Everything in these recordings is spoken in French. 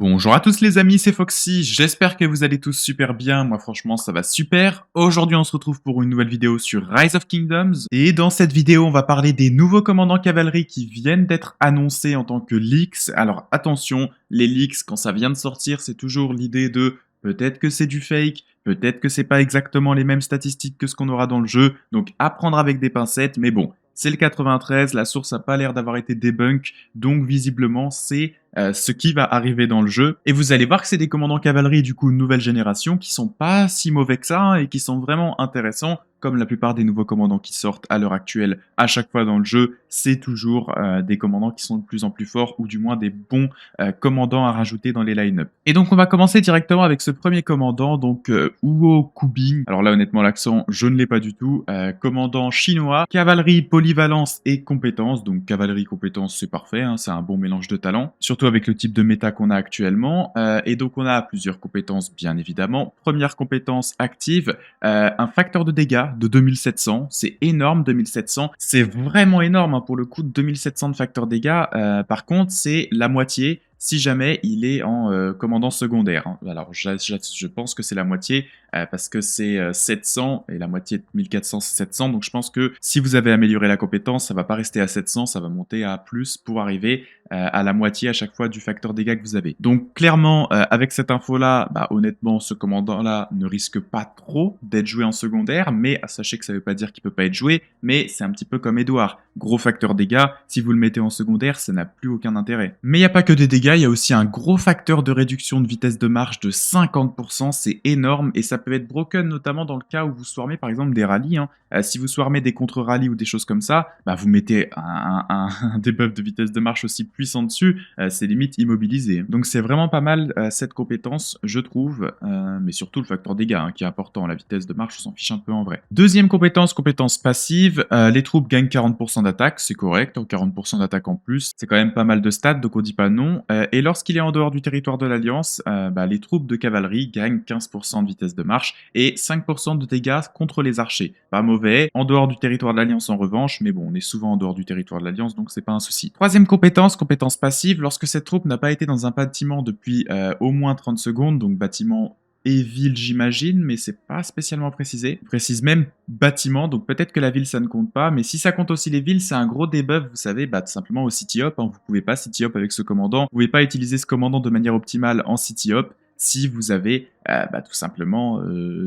Bonjour à tous les amis, c'est Foxy, j'espère que vous allez tous super bien, moi franchement ça va super. Aujourd'hui on se retrouve pour une nouvelle vidéo sur Rise of Kingdoms, et dans cette vidéo on va parler des nouveaux commandants cavalerie qui viennent d'être annoncés en tant que leaks. Alors attention, les leaks quand ça vient de sortir c'est toujours l'idée de peut-être que c'est du fake, peut-être que c'est pas exactement les mêmes statistiques que ce qu'on aura dans le jeu, donc à prendre avec des pincettes, mais bon. C'est le 93, la source n'a pas l'air d'avoir été debunk, donc visiblement c'est ce qui va arriver dans le jeu. Et vous allez voir que c'est des commandants cavalerie du coup nouvelle génération qui sont pas si mauvais que ça hein, et qui sont vraiment intéressants. Comme la plupart des nouveaux commandants qui sortent à l'heure actuelle, à chaque fois dans le jeu, c'est toujours des commandants qui sont de plus en plus forts, ou du moins des bons commandants à rajouter dans les line-up. Et donc on va commencer directement avec ce premier commandant, donc Huo Kubing. Alors là honnêtement l'accent, je ne l'ai pas du tout. Commandant chinois, cavalerie, polyvalence et compétence. Donc cavalerie, compétence, c'est parfait, hein, c'est un bon mélange de talents. Surtout avec le type de méta qu'on a actuellement. Et donc on a plusieurs compétences bien évidemment. Première compétence active, un facteur de dégâts de 2700, c'est énorme 2700, c'est vraiment énorme hein, pour le coup de 2700 de facteur dégâts, par contre c'est la moitié si jamais il est en commandant secondaire. Hein. Alors je pense que c'est la moitié parce que c'est 700 et la moitié de 1400 c'est 700, donc je pense que si vous avez amélioré la compétence, ça va pas rester à 700, ça va monter à plus pour arriver à la moitié à chaque fois du facteur dégâts que vous avez. Donc clairement, avec cette info-là, honnêtement, ce commandant-là ne risque pas trop d'être joué en secondaire, mais sachez que ça ne veut pas dire qu'il peut pas être joué, mais c'est un petit peu comme Edouard. Gros facteur dégâts, si vous le mettez en secondaire, ça n'a plus aucun intérêt. Mais il n'y a pas que des dégâts, il y a aussi un gros facteur de réduction de vitesse de marche de 50%, c'est énorme, et ça peut être broken notamment dans le cas où vous swarmez par exemple des rallyes. Hein. Si vous swarmez des contre-rallyes ou des choses comme ça, vous mettez un debuff de vitesse de marche aussi puissant dessus, c'est limite immobilisé. Donc c'est vraiment pas mal cette compétence, je trouve, mais surtout le facteur dégâts hein, qui est important. La vitesse de marche, on s'en fiche un peu en vrai. Deuxième compétence, compétence passive, les troupes gagnent 40% d'attaque, c'est correct, 40% d'attaque en plus, c'est quand même pas mal de stats, donc on dit pas non. Et lorsqu'il est en dehors du territoire de l'Alliance, les troupes de cavalerie gagnent 15% de vitesse de marche et 5% de dégâts contre les archers. Pas mauvais, en dehors du territoire de l'Alliance en revanche, mais bon, on est souvent en dehors du territoire de l'Alliance, donc c'est pas un souci. Troisième compétence, compétence passive, lorsque cette troupe n'a pas été dans un bâtiment depuis au moins 30 secondes, donc bâtiment et ville j'imagine, mais c'est pas spécialement précisé. Il précise même bâtiment, donc peut-être que la ville ça ne compte pas, mais si ça compte aussi les villes, c'est un gros debuff, vous savez, tout simplement au City Hop, hein, vous pouvez pas City Hop avec ce commandant, vous pouvez pas utiliser ce commandant de manière optimale en City Hop, si vous avez tout simplement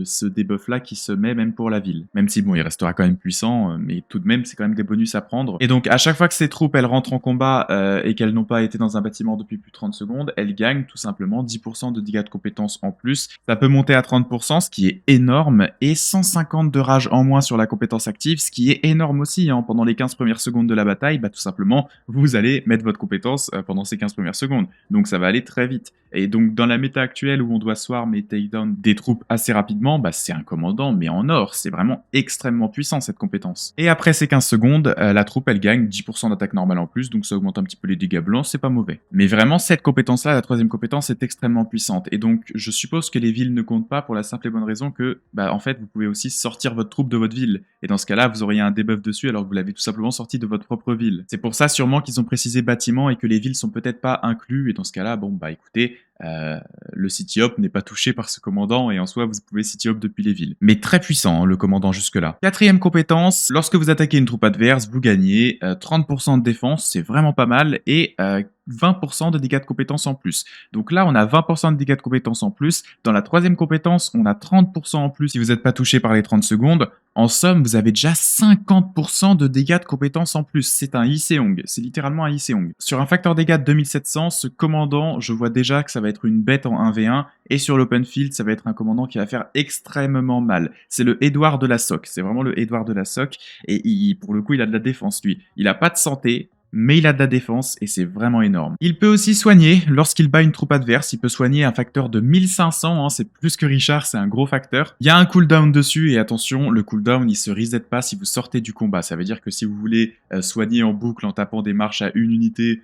ce debuff là qui se met même pour la ville. Même si bon il restera quand même puissant, mais tout de même c'est quand même des bonus à prendre. Et donc à chaque fois que ces troupes elles rentrent en combat et qu'elles n'ont pas été dans un bâtiment depuis plus de 30 secondes, elles gagnent tout simplement 10% de dégâts de compétences en plus. Ça peut monter à 30%, ce qui est énorme, et 150 de rage en moins sur la compétence active, ce qui est énorme aussi. Hein. Pendant les 15 premières secondes de la bataille, tout simplement vous allez mettre votre compétence pendant ces 15 premières secondes. Donc ça va aller très vite. Et donc dans la méta actuelle où on doit swarm et takedown des troupes assez rapidement, c'est un commandant mais en or, c'est vraiment extrêmement puissant cette compétence. Et après ces 15 secondes, la troupe elle gagne 10% d'attaque normale en plus, donc ça augmente un petit peu les dégâts blancs, c'est pas mauvais. Mais vraiment cette compétence là, la troisième compétence, est extrêmement puissante. Et donc je suppose que les villes ne comptent pas pour la simple et bonne raison que, en fait vous pouvez aussi sortir votre troupe de votre ville. Et dans ce cas là, vous auriez un debuff dessus alors que vous l'avez tout simplement sorti de votre propre ville. C'est pour ça sûrement qu'ils ont précisé bâtiment et que les villes sont peut-être pas inclus, et dans ce cas là, écoutez, le City Hop n'est pas touché par ce commandant et en soi vous pouvez City Hop depuis les villes. Mais très puissant hein, le commandant jusque là. Quatrième compétence, lorsque vous attaquez une troupe adverse, vous gagnez 30% de défense, c'est vraiment pas mal, et 20% de dégâts de compétence en plus. Donc là, on a 20% de dégâts de compétence en plus. Dans la troisième compétence, on a 30% en plus si vous n'êtes pas touché par les 30 secondes. En somme, vous avez déjà 50% de dégâts de compétence en plus. C'est un Iseong, c'est littéralement un Iseong. Sur un facteur dégâts de 2700, ce commandant, je vois déjà que ça va être une bête en 1v1. Et sur l'open field, ça va être un commandant qui va faire extrêmement mal. C'est le Edouard de la SOC. C'est vraiment le Edouard de la SOC. Et pour le coup, il a de la défense, lui. Il a pas de santé, mais il a de la défense et c'est vraiment énorme. Il peut aussi soigner lorsqu'il bat une troupe adverse, il peut soigner un facteur de 1500, hein, c'est plus que Richard, c'est un gros facteur. Il y a un cooldown dessus et attention, le cooldown il se reset pas si vous sortez du combat, ça veut dire que si vous voulez soigner en boucle en tapant des marches à une unité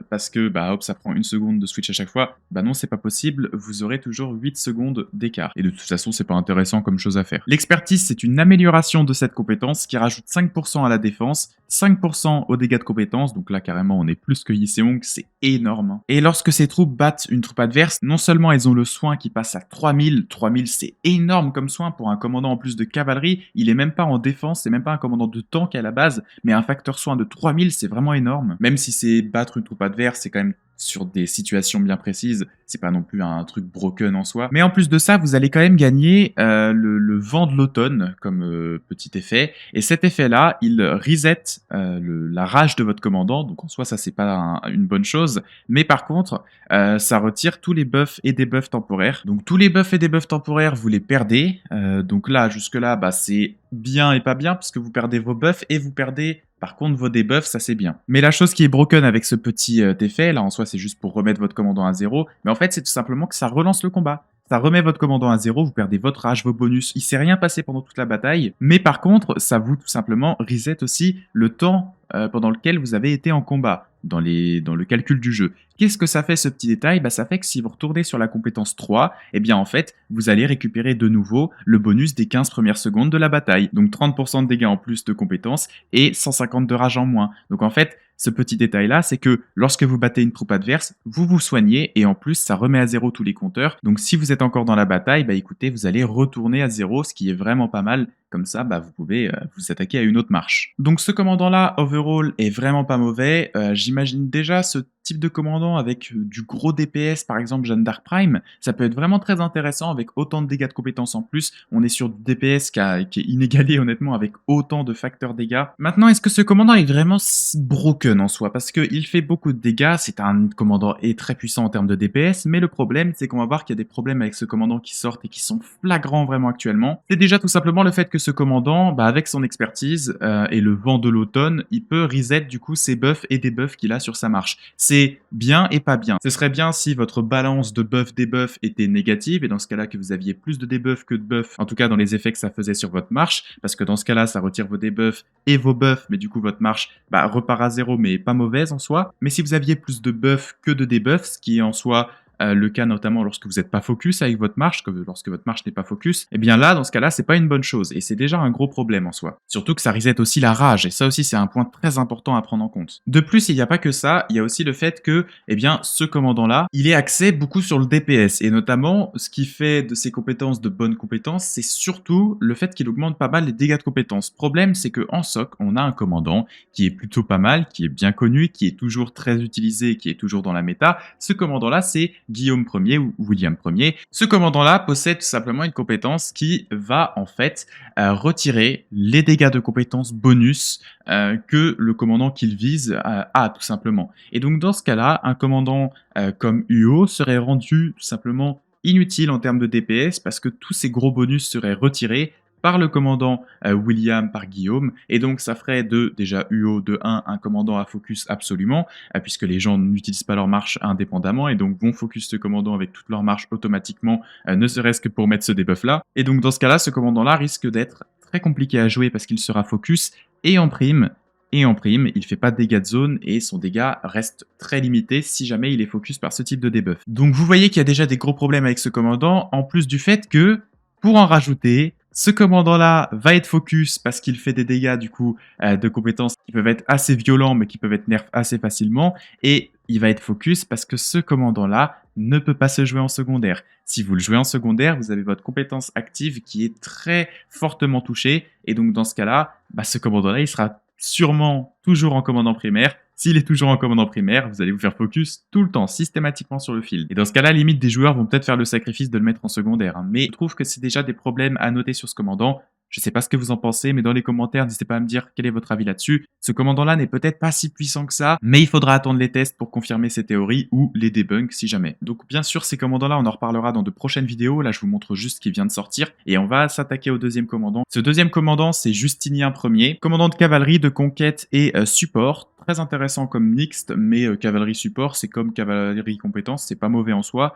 parce que bah hop, ça prend 1 seconde de switch à chaque fois. Bah non, c'est pas possible, vous aurez toujours 8 secondes d'écart. Et de toute façon, c'est pas intéressant comme chose à faire. L'expertise, c'est une amélioration de cette compétence qui rajoute 5% à la défense, 5% aux dégâts de compétence, donc là carrément on est plus que Yiseong, c'est énorme. Hein. Et lorsque ces troupes battent une troupe adverse, non seulement elles ont le soin qui passe à 3000, 3000 c'est énorme comme soin pour un commandant en plus de cavalerie, il est même pas en défense, c'est même pas un commandant de tank à la base, mais un facteur soin de 3000 c'est vraiment énorme. Même si c'est battre une troupe adverse, c'est quand même sur des situations bien précises, c'est pas non plus un truc broken en soi. Mais en plus de ça, vous allez quand même gagner le vent de l'automne comme petit effet. Et cet effet-là, il reset la rage de votre commandant. Donc en soi, ça c'est pas une bonne chose. Mais par contre, ça retire tous les buffs et debuffs temporaires. Donc tous les buffs et debuffs temporaires, vous les perdez. Donc là, jusque-là, bah, c'est bien et pas bien, parce que vous perdez vos buffs et vous perdez par contre vos debuffs, ça c'est bien. Mais la chose qui est broken avec ce petit effet, là en soi c'est juste pour remettre votre commandant à 0, mais en fait c'est tout simplement que ça relance le combat. Ça remet votre commandant à 0, vous perdez votre rage, vos bonus, il s'est rien passé pendant toute la bataille, mais par contre ça vous tout simplement reset aussi le temps pendant lequel vous avez été en combat, dans le calcul du jeu. Qu'est-ce que ça fait ce petit détail? Bah, ça fait que si vous retournez sur la compétence 3, eh bien en fait, vous allez récupérer de nouveau le bonus des 15 premières secondes de la bataille. Donc 30% de dégâts en plus de compétences et 150 de rage en moins. Donc en fait, ce petit détail-là, c'est que lorsque vous battez une troupe adverse, vous vous soignez et en plus, ça remet à 0 tous les compteurs. Donc si vous êtes encore dans la bataille, bah écoutez, vous allez retourner à 0, ce qui est vraiment pas mal. Comme ça, bah, vous pouvez vous attaquer à une autre marche. Donc ce commandant-là, overall, est vraiment pas mauvais. J'imagine déjà ce type de commandant avec du gros DPS, par exemple Jeanne d'Arc Prime, ça peut être vraiment très intéressant avec autant de dégâts de compétences en plus. On est sur du DPS qui est inégalé honnêtement avec autant de facteurs dégâts. Maintenant, est-ce que ce commandant est vraiment broken en soi? Parce qu'il fait beaucoup de dégâts, c'est un commandant et très puissant en termes de DPS, mais le problème, c'est qu'on va voir qu'il y a des problèmes avec ce commandant qui sortent et qui sont flagrants vraiment actuellement. C'est déjà tout simplement le fait que ce commandant, bah, avec son expertise et le vent de l'automne, il peut reset du coup ses buffs et debuffs qu'il a sur sa marche. C'est bien et pas bien. Ce serait bien si votre balance de buff-debuff était négative, et dans ce cas-là que vous aviez plus de debuffs que de buffs, en tout cas dans les effets que ça faisait sur votre marche, parce que dans ce cas-là, ça retire vos debuffs et vos buffs, mais du coup votre marche bah, repart à 0, mais pas mauvaise en soi. Mais si vous aviez plus de buffs que de debuffs, ce qui est en soi le cas notamment lorsque vous n'êtes pas focus avec votre marche, lorsque votre marche n'est pas focus, et bien là, dans ce cas-là, c'est pas une bonne chose, et c'est déjà un gros problème en soi. Surtout que ça reset aussi la rage, et ça aussi c'est un point très important à prendre en compte. De plus, il n'y a pas que ça, il y a aussi le fait que, eh bien, ce commandant-là, il est axé beaucoup sur le DPS, et notamment, ce qui fait de ses compétences de bonnes compétences, c'est surtout le fait qu'il augmente pas mal les dégâts de compétences. Problème, c'est que en SOC, on a un commandant qui est plutôt pas mal, qui est bien connu, qui est toujours très utilisé, qui est toujours dans la méta. Ce commandant-là, c'est Guillaume Ier ou William Ier. Ce commandant-là possède tout simplement une compétence qui va en fait retirer les dégâts de compétences bonus que le commandant qu'il vise a tout simplement. Et donc dans ce cas-là, un commandant comme UO serait rendu tout simplement inutile en termes de DPS parce que tous ces gros bonus seraient retirés par le commandant William, par Guillaume, et donc ça ferait de, déjà UO de 1, un commandant à focus absolument, puisque les gens n'utilisent pas leur marche indépendamment, et donc vont focus ce commandant avec toute leur marche automatiquement, ne serait-ce que pour mettre ce debuff là, et donc dans ce cas-là, ce commandant-là risque d'être très compliqué à jouer parce qu'il sera focus, et en prime, il fait pas de dégâts de zone et son dégât reste très limité si jamais il est focus par ce type de debuff. Donc vous voyez qu'il y a déjà des gros problèmes avec ce commandant, en plus du fait que, pour en rajouter, ce commandant-là va être focus parce qu'il fait des dégâts du coup de compétences qui peuvent être assez violents mais qui peuvent être nerfs assez facilement, et il va être focus parce que ce commandant-là ne peut pas se jouer en secondaire. Si vous le jouez en secondaire, vous avez votre compétence active qui est très fortement touchée, et donc dans ce cas-là, bah, ce commandant-là il sera sûrement toujours en commandant primaire. S'il est toujours en commandant primaire, vous allez vous faire focus tout le temps, systématiquement sur le field. Et dans ce cas-là, limite, des joueurs vont peut-être faire le sacrifice de le mettre en secondaire. Hein. Mais je trouve que c'est déjà des problèmes à noter sur ce commandant. Je sais pas ce que vous en pensez, mais dans les commentaires, n'hésitez pas à me dire quel est votre avis là-dessus. Ce commandant-là n'est peut-être pas si puissant que ça, mais il faudra attendre les tests pour confirmer ces théories ou les debunks si jamais. Donc bien sûr, ces commandants-là, on en reparlera dans de prochaines vidéos. Là, je vous montre juste ce qui vient de sortir. Et on va s'attaquer au deuxième commandant. Ce deuxième commandant, c'est Justinien Ier, commandant de cavalerie, de conquête et support. très intéressant comme mixte, mais cavalerie support, c'est comme cavalerie compétence, c'est pas mauvais en soi.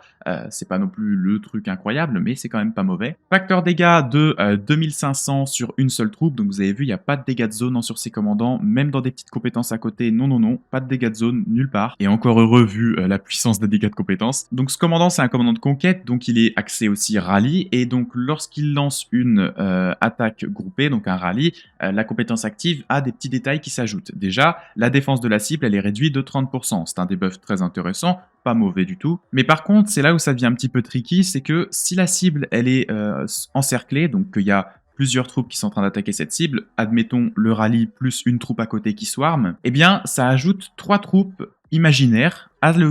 C'est pas non plus le truc incroyable, mais c'est quand même pas mauvais. Facteur dégâts de 2500 sur une seule troupe, donc vous avez vu, il n'y a pas de dégâts de zone hein, sur ces commandants, même dans des petites compétences à côté, non, non, non, pas de dégâts de zone nulle part. Et encore heureux vu la puissance des dégâts de compétences. Donc ce commandant, c'est un commandant de conquête, donc il est axé aussi rallye, et donc lorsqu'il lance une attaque groupée, donc un rallye, la compétence active a des petits détails qui s'ajoutent. Déjà, la défense de la cible, elle est réduite de 30%. C'est un debuff très intéressant, pas mauvais du tout. Mais par contre, c'est là où ça devient un petit peu tricky, c'est que si la cible, elle est encerclée, donc qu'il y a plusieurs troupes qui sont en train d'attaquer cette cible, admettons le rallye plus une troupe à côté qui swarm, eh bien, ça ajoute 3 troupes imaginaires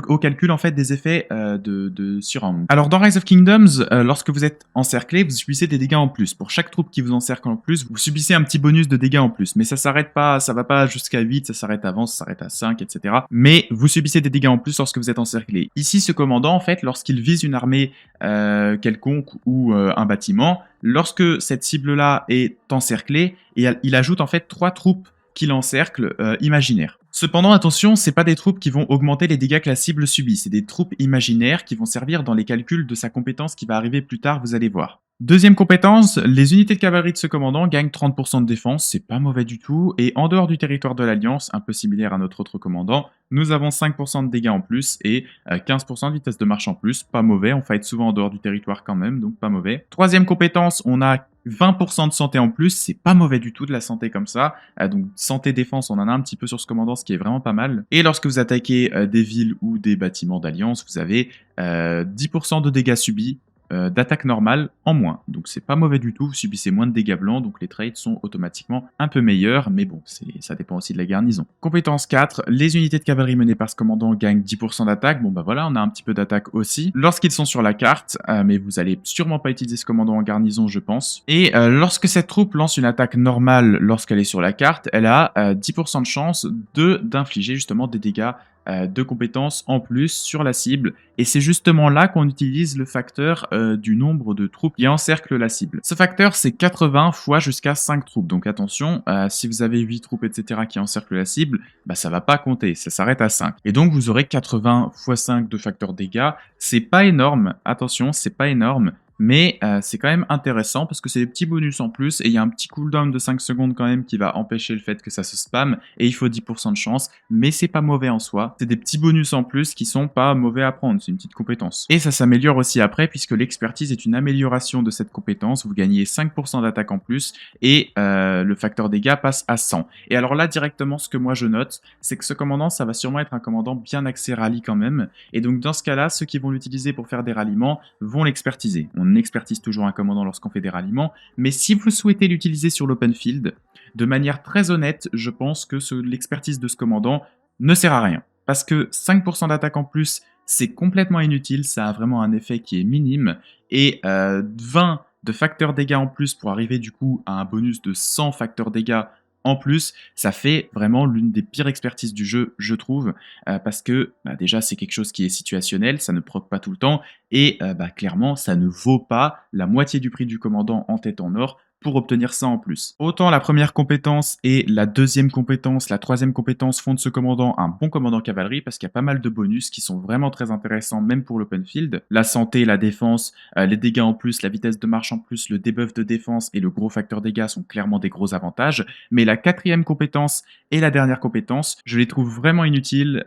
au calcul en fait des effets de surround. Alors dans Rise of Kingdoms, lorsque vous êtes encerclé, vous subissez des dégâts en plus. Pour chaque troupe qui vous encercle en plus, vous subissez un petit bonus de dégâts en plus. Mais ça s'arrête pas, ça va pas jusqu'à 8, ça s'arrête avant, ça s'arrête à 5, etc. Mais vous subissez des dégâts en plus lorsque vous êtes encerclé. Ici, ce commandant, en fait, lorsqu'il vise une armée quelconque ou un bâtiment, lorsque cette cible-là est encerclée, et il ajoute en fait 3 troupes qui l'encerclent imaginaires. Cependant, attention, c'est pas des troupes qui vont augmenter les dégâts que la cible subit, c'est des troupes imaginaires qui vont servir dans les calculs de sa compétence qui va arriver plus tard, vous allez voir. Deuxième compétence, les unités de cavalerie de ce commandant gagnent 30% de défense, c'est pas mauvais du tout, et en dehors du territoire de l'Alliance, un peu similaire à notre autre commandant, nous avons 5% de dégâts en plus et 15% de vitesse de marche en plus, pas mauvais, on fight souvent en dehors du territoire quand même, donc pas mauvais. Troisième compétence, on a 20% de santé en plus, c'est pas mauvais du tout de la santé comme ça, donc santé-défense, on en a un petit peu sur ce commandant, ce qui est vraiment pas mal. Et lorsque vous attaquez des villes ou des bâtiments d'Alliance, vous avez 10% de dégâts subis, d'attaque normale en moins. Donc c'est pas mauvais du tout, vous subissez moins de dégâts blancs, donc les trades sont automatiquement un peu meilleurs, mais bon, ça dépend aussi de la garnison. Compétence 4, les unités de cavalerie menées par ce commandant gagnent 10% d'attaque, bon bah voilà, on a un petit peu d'attaque aussi. Lorsqu'ils sont sur la carte, mais vous allez sûrement pas utiliser ce commandant en garnison, je pense. Et lorsque cette troupe lance une attaque normale lorsqu'elle est sur la carte, elle a 10% de chance d'infliger justement des dégâts de compétences en plus sur la cible, et c'est justement là qu'on utilise le facteur du nombre de troupes qui encerclent la cible. Ce facteur, c'est 80 fois jusqu'à 5 troupes, donc attention, si vous avez 8 troupes, etc. qui encerclent la cible, bah ça va pas compter, ça s'arrête à 5. Et donc vous aurez 80 x 5 de facteur dégâts, c'est pas énorme, attention, c'est pas énorme, mais c'est quand même intéressant parce que c'est des petits bonus en plus et il y a un petit cooldown de 5 secondes quand même qui va empêcher le fait que ça se spam et il faut 10% de chance, mais c'est pas mauvais en soi. C'est des petits bonus en plus qui sont pas mauvais à prendre, c'est une petite compétence. Et ça s'améliore aussi après puisque l'expertise est une amélioration de cette compétence, vous gagnez 5% d'attaque en plus et le facteur dégâts passe à 100. Et alors là directement ce que moi je note, c'est que ce commandant ça va sûrement être un commandant bien axé rallye quand même, et donc dans ce cas là, ceux qui vont l'utiliser pour faire des ralliements vont l'expertiser. On expertise toujours un commandant lorsqu'on fait des ralliements, mais si vous souhaitez l'utiliser sur l'open field, de manière très honnête, je pense que l'expertise de ce commandant ne sert à rien. Parce que 5% d'attaque en plus, c'est complètement inutile, ça a vraiment un effet qui est minime, et 20 de facteurs dégâts en plus pour arriver du coup à un bonus de 100 facteurs dégâts en plus, ça fait vraiment l'une des pires expertises du jeu, je trouve, parce que déjà c'est quelque chose qui est situationnel, ça ne proc pas tout le temps, et clairement ça ne vaut pas la moitié du prix du commandant en tête en or pour obtenir ça en plus. Autant la première compétence et la deuxième compétence, la troisième compétence font de ce commandant un bon commandant cavalerie parce qu'il y a pas mal de bonus qui sont vraiment très intéressants même pour l'open field. La santé, la défense, les dégâts en plus, la vitesse de marche en plus, le debuff de défense et le gros facteur dégâts sont clairement des gros avantages. Mais la quatrième compétence et la dernière compétence, je les trouve vraiment inutiles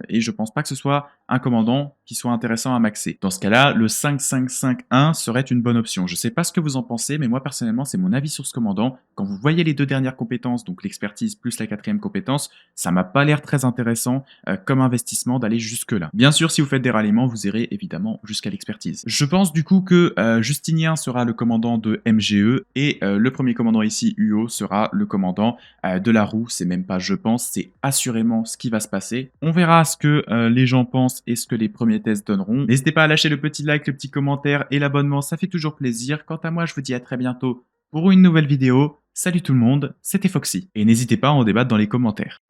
et je pense pas que ce soit un commandant qui soit intéressant à maxer. Dans ce cas-là, le 5-5-5-1 serait une bonne option. Je sais pas ce que vous en pensez, mais moi personnellement, c'est mon avis sur ce commandant. Quand vous voyez les deux dernières compétences, donc l'expertise plus la quatrième compétence, ça m'a pas l'air très intéressant comme investissement d'aller jusque-là. Bien sûr, si vous faites des ralliements, vous irez évidemment jusqu'à l'expertise. Je pense du coup que Justinien sera le commandant de MGE et le premier commandant ici, UO, sera le commandant de la roue. C'est même pas je pense, c'est assurément ce qui va se passer. On verra ce que les gens pensent et ce que les premiers tests donneront. N'hésitez pas à lâcher le petit like, le petit commentaire et l'abonnement, ça fait toujours plaisir. Quant à moi, je vous dis à très bientôt pour une nouvelle vidéo. Salut tout le monde, c'était Foxy. Et n'hésitez pas à en débattre dans les commentaires.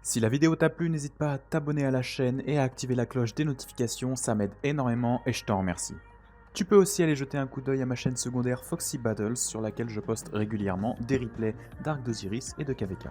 Si la vidéo t'a plu, n'hésite pas à t'abonner à la chaîne et à activer la cloche des notifications, ça m'aide énormément et je t'en remercie. Tu peux aussi aller jeter un coup d'œil à ma chaîne secondaire Foxy Battles sur laquelle je poste régulièrement des replays d'Arc d'Osiris et de KVK.